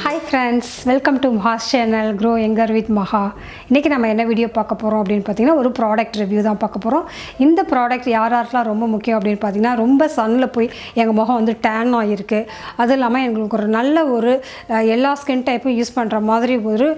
Hi friends, welcome to Maha's channel Grow Younger with Maha. இன்னைக்கு நம்ம என்ன video பார்க்க போறோம் அப்படினு பாத்தீங்கன்னா ஒரு ப்ராடக்ட் ரிவ்யூ தான் பார்க்க போறோம். இந்த ப்ராடக்ட் யாராருக்கெல்லாம் ரொம்ப முக்கியம் அப்படினு பாத்தீங்கன்னா ரொம்ப சன்ல போய் எங்க முகம் வந்து tan ஆயிருக்கு. அது இல்லாம உங்களுக்கு ஒரு நல்ல ஒரு எல்லா ஸ்கின் டைப்பும் யூஸ் பண்ற மாதிரி ஒரு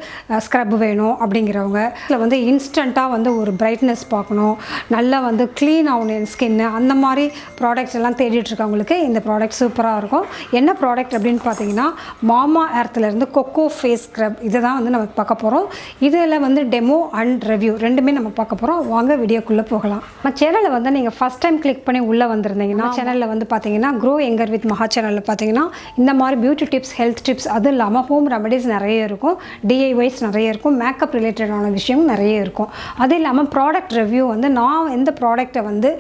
ஸ்க்ரப் வேணும் அப்படிங்கறவங்க இதுல வந்து இன்ஸ்டன்ட்டா வந்து ஒரு பிரைட்னஸ் பார்க்கணும். நல்லா வந்து க்ளீன் ஆகணும் ஸ்கின் அந்த மாதிரி ப்ராடக்ட்ஸ் எல்லாம் தேடிட்டு இருக்கவங்களுக்கு இந்த ப்ராடக்ட் சூப்பரா இருக்கும். என்ன ப்ராடக்ட் அப்படினு பாத்தீங்கன்னா Mamaearth இருந்து CoCo ஃபேஸ் ஸ்க்ரப் இதுதான் வந்து நம்ம பார்க்க போறோம். இதுல வந்து டெமோ அண்ட் ரிவ்யூ ரெண்டுமே நம்ம பார்க்க போறோம். வாங்க வீடியோக்குள்ள போகலாம். நம்ம சேனலை வந்து நீங்க ஃபர்ஸ்ட் டைம் கிளிக் பண்ணி உள்ள வந்திருந்தீங்கன்னா சேனல்ல வந்து பாத்தீங்கன்னா Grow Younger with Maha சேனல்ல பாத்தீங்கன்னா இந்த மாதிரி பியூட்டி டிப்ஸ், ஹெல்த் டிப்ஸ் அது இல்லாம ஹோம் ரெமெடிஸ் நிறைய இருக்கும். DIYs நிறைய இருக்கும். மேக்கப் ரிலேட்டடான விஷயம் நிறைய இருக்கும். அது இல்லாம ப்ராடக்ட் ரிவ்யூ வந்து நான் எந்த ப்ராடக்ட்டை வந்து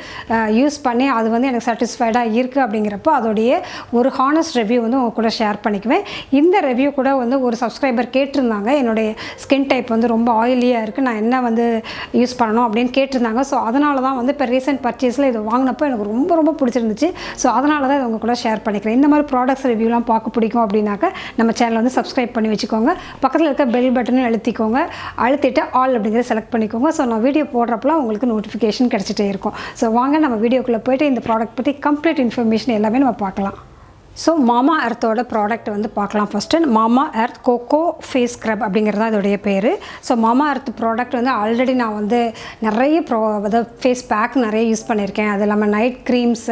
யூஸ் பண்ணி அது வந்து எனக்கு சாட்டிஸ்ஃபைடா இருக்கு அப்படிங்கறப்ப அதோடைய ஒரு ஹானஸ்ட் ரிவ்யூ வந்து உங்க கூட ஷேர் பண்ணிக்குவேன். இந்த ரிவ்யூ கூட வந்து ஒரு சப்ஸ்கிரைபர் கேட்டிருந்தாங்க என்னோட ஸ்கின் டைப் வந்து ரொம்ப ஆயிலியாக இருக்குது, நான் என்ன வந்து யூஸ் பண்ணணும் அப்படின்னு கேட்டிருந்தாங்க. ஸோ அதனால தான் வந்து இப்போ ரீசெண்ட் பர்ச்சேஸில் இது வாங்கினப்போ எனக்கு ரொம்ப பிடிச்சிருந்துச்சு. ஸோ அதனால தான் இது உங்க கூட ஷேர் பண்ணிக்கிறேன். இந்த மாதிரி ப்ராடக்ட்ஸ் ரிவ்யூலாம் பார்க்க பிடிக்கும் அப்படின்னாக்க நம்ம சேனலை வந்து சப்ஸ்கிரைப் பண்ணி வச்சுக்கோங்க. பக்கத்தில் இருக்க பெல் பட்டனும் அழுத்திட்டு ஆல் அப்படிங்கிறத செலக்ட் பண்ணிக்கோங்க. ஸோ நான் வீடியோ போடுறப்பலாம் உங்களுக்கு நோட்டிஃபிகேஷன் கிடச்சிட்டே இருக்கும். ஸோ வாங்க நம்ம வீடியோக்குள்ளே போய்ட்டு இந்த ப்ராடக்ட் பற்றி கம்ப்ளீட் இன்ஃபர்மேஷன் எல்லாமே நம்ம பார்க்கலாம். ஸோ Mamaearthோட ப்ராடக்ட் வந்து பார்க்கலாம். First Mamaearth CoCo face scrub அப்படிங்கிறது தான் இதோடைய பேர். ஸோ Mamaearth ப்ராடக்ட் வந்து ஆல்ரெடி நான் வந்து நிறைய ஃபேஸ் பேக் நிறைய யூஸ் பண்ணியிருக்கேன். அது இல்லாமல் நைட் க்ரீம்ஸ்,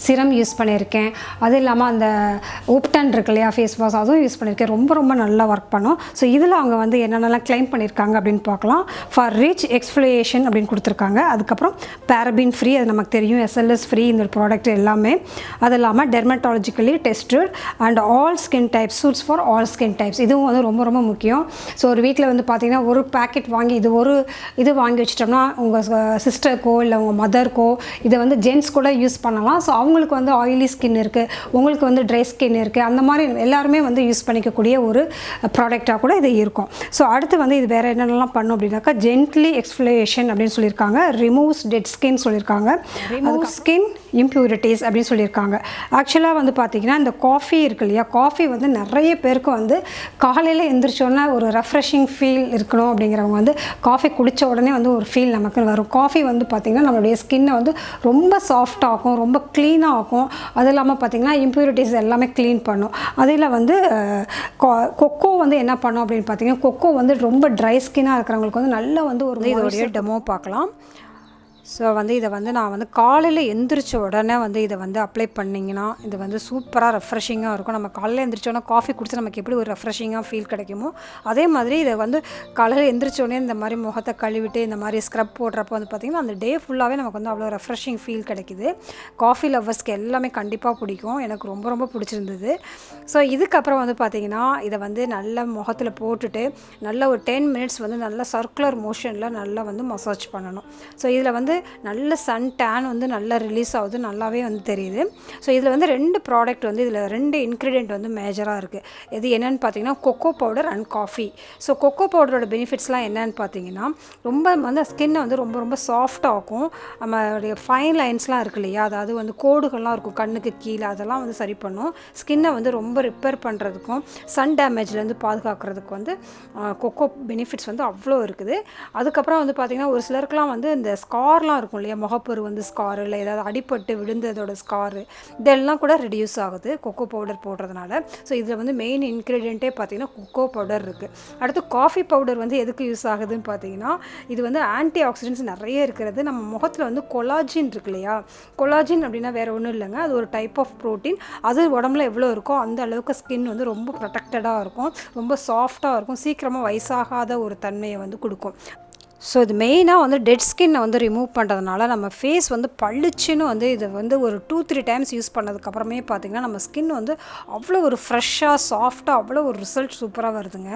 சிரம் யூஸ் பண்ணியிருக்கேன். அது இல்லாமல் அந்த உப்டன் இருக்கு இல்லையா ஃபேஸ் வாஷ் அதுவும் யூஸ் பண்ணியிருக்கேன். ரொம்ப நல்லா ஒர்க் பண்ணும். ஸோ இதில் அவங்க வந்து என்னென்னலாம் க்ளைம் பண்ணியிருக்காங்க அப்படின்னு பார்க்கலாம். ஃபார் ரிச் எக்ஸ்ஃபோலியேஷன் அப்படின்னு கொடுத்துருக்காங்க. அதுக்கப்புறம் பேரபின் ஃப்ரீ, அது நமக்கு தெரியும். SLS ஃப்ரீ இந்த ப்ராடக்ட் எல்லாமே. அது இல்லாமல் dermatologically tested and all skin types, suits for all skin types. இதுவும் வந்து ரொம்ப முக்கியம். ஸோ ஒரு வீட்டில் வந்து பார்த்தீங்கன்னா ஒரு பேக்கெட் வாங்கி இது வாங்கி வச்சிட்டோம்னா உங்கள் சிஸ்டருக்கோ இல்லை உங்கள் மதருக்கோ இதை வந்து ஜென்ட்ஸ் கூட யூஸ் பண்ணலாம். ஸோ அவங்களுக்கு வந்து ஆயிலி ஸ்கின் இருக்குது, உங்களுக்கு வந்து ட்ரை ஸ்கின் இருக்குது, அந்த மாதிரி எல்லாருமே வந்து யூஸ் பண்ணிக்கக்கூடிய ஒரு ப்ராடக்டாக கூட இது இருக்கும். ஸோ அடுத்து வந்து இது வேறு என்னென்னலாம் பண்ணும் அப்படின்னாக்கா ஜென்ட்லி எக்ஸ்ஃபோலியேஷன் அப்படின்னு சொல்லியிருக்காங்க. ரிமூவ்ஸ் டெட் ஸ்கின் சொல்லியிருக்காங்க. ரிமூவ் ஸ்கின் இம்ப்யூரிட்டிஸ் அப்படின்னு சொல்லியிருக்காங்க. ஆக்சுவலாக வந்து பார்த்தீங்கன்னா இந்த காஃபி இருக்கு இல்லையா, காஃபி வந்து நிறைய பேருக்கு வந்து காலையில் எழுந்திரிச்சோன்னா ஒரு ரெஃப்ரெஷிங் ஃபீல் இருக்கணும் அப்படிங்கிறவங்க வந்து காஃபி குடித்த உடனே வந்து ஒரு ஃபீல் நமக்கு வரும். காஃபி வந்து பார்த்திங்கன்னா நம்மளுடைய ஸ்கின்னை வந்து ரொம்ப சாஃப்டாகும், ரொம்ப க்ளீனாக ஆகும். அது இல்லாமல் பார்த்திங்கன்னா இம்ப்யூரிட்டிஸ் எல்லாமே க்ளீன் பண்ணும். அதில் வந்து CoCo வந்து என்ன பண்ணும் அப்படின்னு பார்த்தீங்கன்னா CoCo வந்து ரொம்ப ட்ரை ஸ்கின்னாக இருக்கிறவங்களுக்கு வந்து நல்லா வந்து ஒரு இதோடைய டெமோ பார்க்கலாம். ஸோ வந்து இதை வந்து நான் வந்து காலையில் எந்திரிச்ச உடனே வந்து இதை வந்து அப்ளை பண்ணிங்கன்னா இது வந்து சூப்பராக ரெஃப்ரெஷிங்காக இருக்கும். நம்ம காலையில் எந்திரிச்சோன்னா காஃபி குடிச்சு நமக்கு எப்படி ஒரு ரெஃப்ரெஷிங்காக ஃபீல் கிடைக்குமோ அதே மாதிரி இதை வந்து காலையில் எந்திரிச்சோடனே இந்த மாதிரி முகத்தை கழுவிட்டு இந்த மாதிரி ஸ்க்ரப் போடுறப்போ வந்து பார்த்திங்கன்னா அந்த டே ஃபுல்லாகவே நமக்கு வந்து அவ்வளோ ரெஃப்ரெஷிங் ஃபீல் கிடைக்குது. காஃபி லவ்வர்ஸ்க்கு எல்லாமே கண்டிப்பாக பிடிக்கும். எனக்கு ரொம்ப பிடிச்சிருந்தது. ஸோ இதுக்கப்புறம் வந்து பார்த்திங்கன்னா இதை வந்து நல்ல முகத்தில் போட்டுட்டு நல்ல ஒரு 10 மினிட்ஸ் வந்து நல்ல சர்க்குலர் மோஷனில் நல்லா வந்து மசாஜ் பண்ணணும். ஸோ இதில் வந்து நல்ல சன் டேன் வந்து நல்லா ரிலீஸ் ஆகுது, நல்லாவே வந்து தெரியுது. ஸோ இதில் வந்து 2 ப்ராடக்ட் வந்து இதில் 2 இன்க்ரீடியன்ட் வந்து மேஜராக இருக்குது. இது என்னென்னு பார்த்தீங்கன்னா CoCo powder and coffee. So CoCo பவுடரோட பெனிஃபிட்ஸ்லாம் என்னென்னு பார்த்தீங்கன்னா ரொம்ப வந்து ஸ்கின்னை வந்து ரொம்ப சாஃப்டாகும். நம்மளுடைய ஃபைன் லைன்ஸ்லாம் இருக்கு இல்லையா, அதாவது வந்து கோடுகள்லாம் இருக்கும் கண்ணுக்கு கீழே, அதெல்லாம் வந்து சரி பண்ணும். ஸ்கின்னை வந்து ரொம்ப ரிப்பேர் பண்ணுறதுக்கும் சன் டேமேஜ்லேருந்து பாதுகாக்கிறதுக்கு வந்து CoCo பெனிஃபிட்ஸ் வந்து அவ்வளோ இருக்குது. அதுக்கப்புறம் வந்து பார்த்திங்கன்னா ஒரு சிலருக்குலாம் வந்து இந்த ஸ்கார்லாம் இருக்கும் இல்லையா, முகப்பொரு வந்து ஸ்கார் இல்லை ஏதாவது அடிப்பட்டு விழுந்ததோட ஸ்காரு இதெல்லாம் கூட ரெடியூஸ் ஆகுது CoCo பவுடர் போடுறதுனால. ஸோ இதில் வந்து மெயின் இன்க்ரீடியண்ட்டே பார்த்தீங்கன்னா CoCo பவுடர் இருக்குது. அடுத்து காஃபி பவுடர் வந்து எதுக்கு யூஸ் ஆகுதுன்னு பார்த்தீங்கன்னா இது வந்து ஆன்டி ஆக்சிடென்ட்ஸ் நிறைய இருக்கிறது. நம்ம முகத்தில் வந்து கொலாஜின் இருக்கு இல்லையா, கொலாஜின் அப்படின்னா வேறு ஒன்றும் இல்லைங்க, அது ஒரு டைப் ஆஃப் ப்ரோட்டீன். அது உடம்புல எவ்வளோ இருக்கோ அந்த அளவுக்கு ஸ்கின் வந்து ரொம்ப ப்ரொடெக்டடாக இருக்கும், ரொம்ப சாஃப்டாக இருக்கும், சீக்கிரமாக வயசாகாத ஒரு தன்மையை வந்து கொடுக்கும். ஸோ இது மெயினாக வந்து டெட் ஸ்கின்னை வந்து ரிமூவ் பண்ணுறதுனால நம்ம ஃபேஸ் வந்து பளிச்சுன்னு வந்து இதை வந்து ஒரு 2-3 டைம்ஸ் யூஸ் பண்ணதுக்கப்புறமே பார்த்திங்கன்னா நம்ம ஸ்கின் வந்து அவ்வளோ ஒரு ஃப்ரெஷ்ஷாக சாஃப்டாக அவ்வளோ ஒரு ரிசல்ட் சூப்பராக வருதுங்க.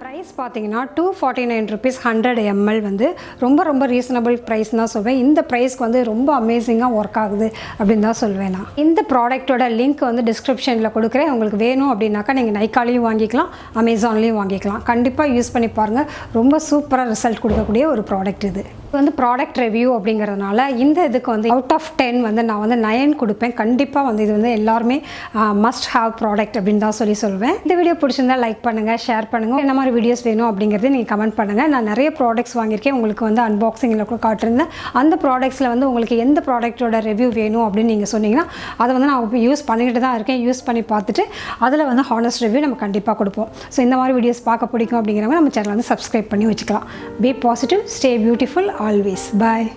ப்ரைஸ் பார்த்தீங்கன்னா 249 rupees 100 ml வந்து ரொம்ப ரீசனபிள் ப்ரைஸ் தான் சொல்வேன். இந்த ப்ரைஸ்க்கு வந்து ரொம்ப அமேசிங்காக ஒர்க் ஆகுது அப்படின்னு தான் சொல்வேன் நான். இந்த ப்ராடக்ட்டோட லிங்க் வந்து டிஸ்கிரிப்ஷனில் கொடுக்குறேன். உங்களுக்கு வேணும் அப்படின்னாக்கா நீங்கள் நைக்காலையும் வாங்கிக்கலாம், அமேசான்லேயும் வாங்கிக்கலாம். கண்டிப்பாக யூஸ் பண்ணி பாருங்கள், ரொம்ப சூப்பராக ரிசல்ட் கொடுக்கக்கூடிய ஒரு ப்ராடக்ட் இது. வந்து ப்ராடக்ட் ரிவ்யூ அப்படிங்கிறதுனால இந்த இதுக்கு வந்து அவுட் ஆஃப் 10 வந்து நான் வந்து 9 கொடுப்பேன். கண்டிப்பாக வந்து இது வந்து எல்லாருமே மஸ்ட் ஹாவ் ப்ராடக்ட் அப்படின்னு தான் சொல்லுவேன். இந்த வீடியோ பிடிச்சிருந்தா லைக் பண்ணுங்கள், ஷேர் பண்ணுங்கள். என்ன மாதிரி வீடியோஸ் வேணும் அப்படிங்கிறது நீங்கள் கமெண்ட் பண்ணுங்கள். நான் நிறைய ப்ராடக்ட்ஸ் வாங்கியிருக்கேன், உங்களுக்கு வந்து அன்பாக்சிங்கில் கூட காட்டிருந்தேன். அந்த ப்ராடக்ட்ஸில் வந்து உங்களுக்கு எந்த ப்ராடக்ட்டோட ரிவ்யூ வேணும் அப்படின்னு நீங்கள் சொன்னீங்கன்னா அதை வந்து நான் இப்போ யூஸ் பண்ணிக்கிட்டு தான் இருக்கேன். யூஸ் பண்ணி பார்த்துட்டு அதில் வந்து ஹானஸ்ட் ரிவ்யூ நம்ம கண்டிப்பாக கொடுப்போம். ஸோ இந்த மாதிரி வீடியோஸ் பார்க்க பிடிக்கும் அப்படிங்கிறவங்க நம்ம சேனல் வந்து சப்ஸ்கிரைப் பண்ணி வச்சுக்கலாம். Be positive, stay beautiful always. Bye.